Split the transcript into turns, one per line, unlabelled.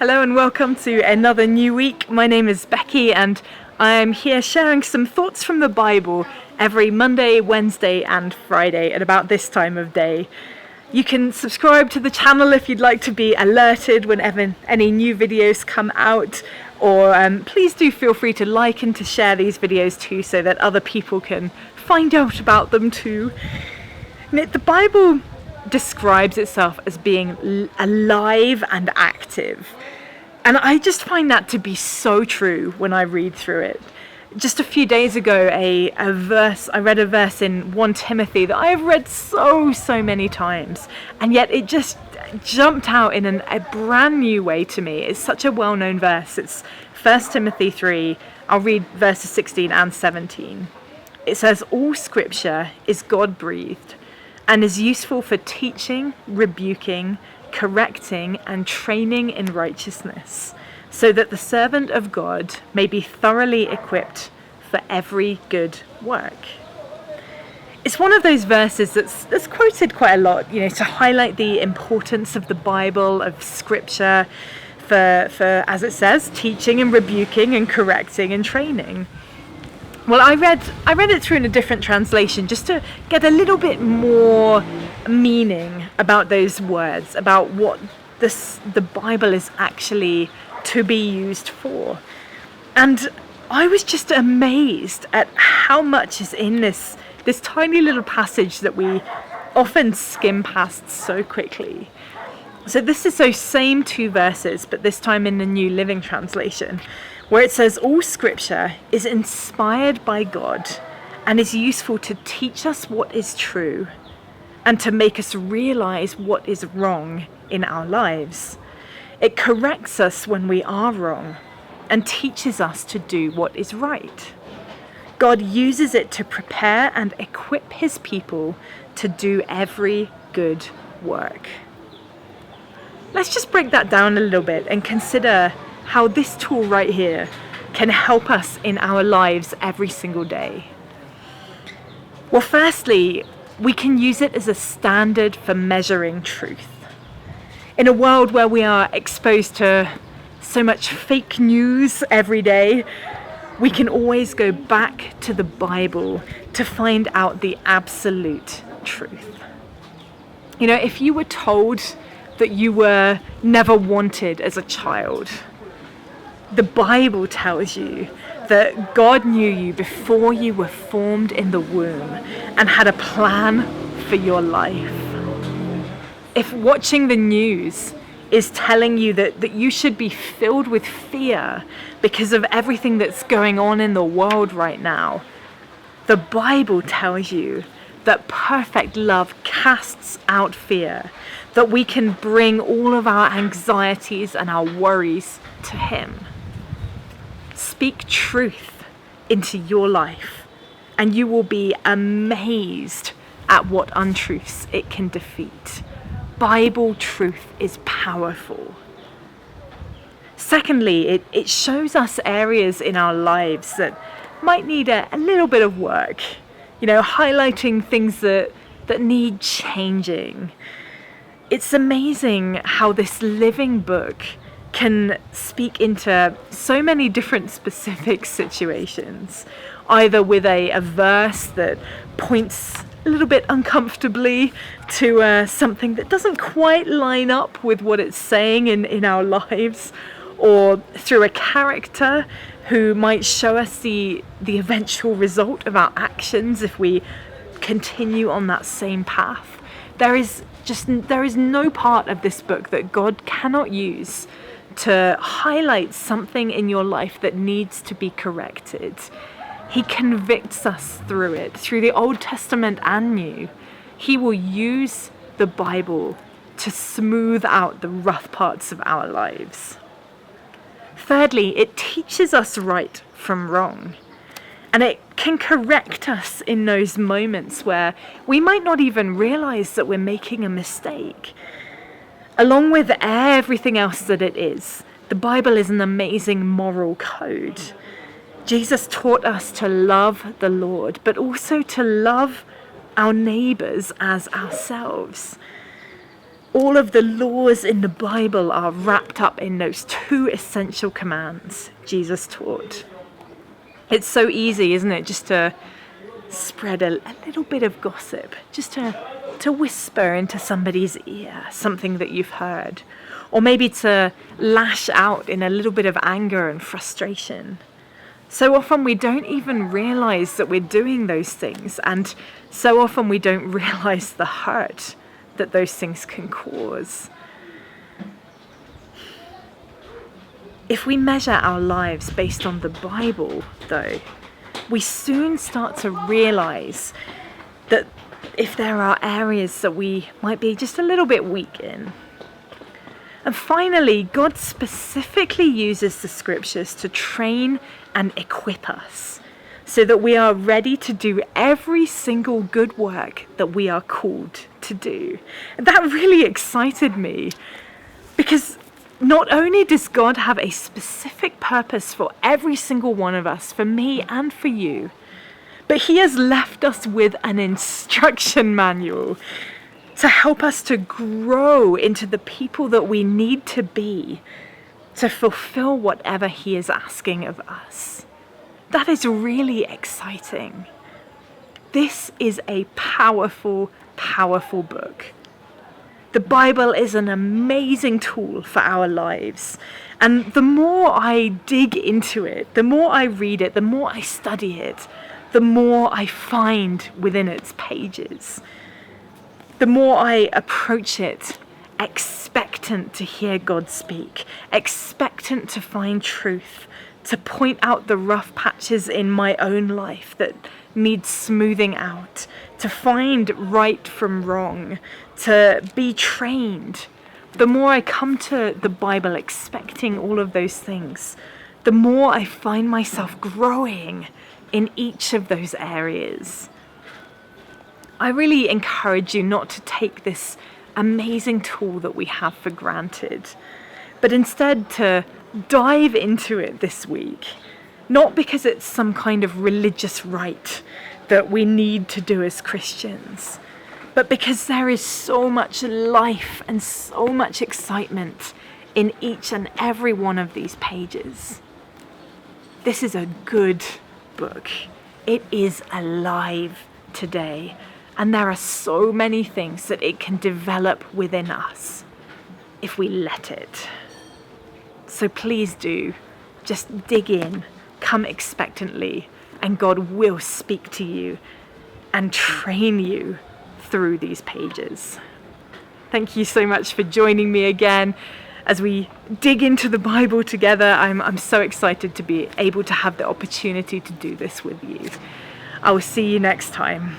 Hello and welcome to another new week. My name is Becky and I'm here sharing some thoughts from the Bible every Monday, Wednesday and Friday at about this time of day. You can subscribe to the channel if you'd like to be alerted whenever any new videos come out, or please do feel free to like and to share these videos too so that other people can find out about them too. The Bible describes itself as being alive and active. And I just find that to be so true when I read through it. Just a few days ago, I read a verse in 1 Timothy that I have read so many times, and yet it just jumped out in a brand new way to me. It's such a well-known verse. It's 1 Timothy 3. I'll read verses 16 and 17. It says, "All scripture is God-breathed and is useful for teaching, rebuking, correcting, and training in righteousness, so that the servant of God may be thoroughly equipped for every good work." It's one of those verses that's quoted quite a lot, to highlight the importance of the Bible, of Scripture, for as it says, teaching and rebuking and correcting and training. Well, I read it through in a different translation just to get a little bit more meaning about those words, about what the Bible is actually to be used for. And I was just amazed at how much is in this tiny little passage that we often skim past so quickly. So this is those same two verses, but this time in the New Living Translation, where it says, "All scripture is inspired by God and is useful to teach us what is true and to make us realize what is wrong in our lives. It corrects us when we are wrong and teaches us to do what is right. God uses it to prepare and equip his people to do every good work." Let's just break that down a little bit and consider how this tool right here can help us in our lives every single day. Well, firstly, we can use it as a standard for measuring truth. In a world where we are exposed to so much fake news every day, we can always go back to the Bible to find out the absolute truth. If you were told that you were never wanted as a child, the Bible tells you that God knew you before you were formed in the womb and had a plan for your life. If watching the news is telling you that you should be filled with fear because of everything that's going on in the world right now, the Bible tells you that perfect love casts out fear, that we can bring all of our anxieties and our worries to him. Speak truth into your life, and you will be amazed at what untruths it can defeat. Bible truth is powerful. Secondly, it shows us areas in our lives that might need a little bit of work, highlighting things that need changing. It's amazing how this living book can speak into so many different specific situations, either with a verse that points a little bit uncomfortably to something that doesn't quite line up with what it's saying in our lives, or through a character who might show us the eventual result of our actions if we continue on that same path. There is no part of this book that God cannot use to highlight something in your life that needs to be corrected. He convicts us through it, through the Old Testament and New. He will use the Bible to smooth out the rough parts of our lives. Thirdly, it teaches us right from wrong. And it can correct us in those moments where we might not even realize that we're making a mistake. Along with everything else that it is, the Bible is an amazing moral code. Jesus taught us to love the Lord, but also to love our neighbors as ourselves. All of the laws in the Bible are wrapped up in those two essential commands Jesus taught. It's so easy, isn't it, just to spread a little bit of gossip, just to whisper into somebody's ear something that you've heard, or maybe to lash out in a little bit of anger and frustration. So often we don't even realize that we're doing those things, and so often we don't realize the hurt that those things can cause. If we measure our lives based on the Bible, though, we soon start to realize that if there are areas that we might be just a little bit weak in. And finally, God specifically uses the scriptures to train and equip us so that we are ready to do every single good work that we are called to do. And that really excited me, because not only does God have a specific purpose for every single one of us, for me and for you, but he has left us with an instruction manual to help us to grow into the people that we need to be to fulfill whatever he is asking of us. That is really exciting. This is a powerful, powerful book. The Bible is an amazing tool for our lives. And the more I dig into it, the more I read it, the more I study it, the more I find within its pages. The more I approach it, expectant to hear God speak, expectant to find truth, to point out the rough patches in my own life that need smoothing out, to find right from wrong, to be trained. The more I come to the Bible expecting all of those things, the more I find myself growing in each of those areas. I really encourage you not to take this amazing tool that we have for granted, but instead to dive into it this week, not because it's some kind of religious rite that we need to do as Christians, but because there is so much life and so much excitement in each and every one of these pages. This is a good book. It is alive today, and there are so many things that it can develop within us if we let it. So please do, just dig in, come expectantly, and God will speak to you and train you through these pages. Thank you so much for joining me again as we dig into the Bible together. I'm so excited to be able to have the opportunity to do this with you. I will see you next time.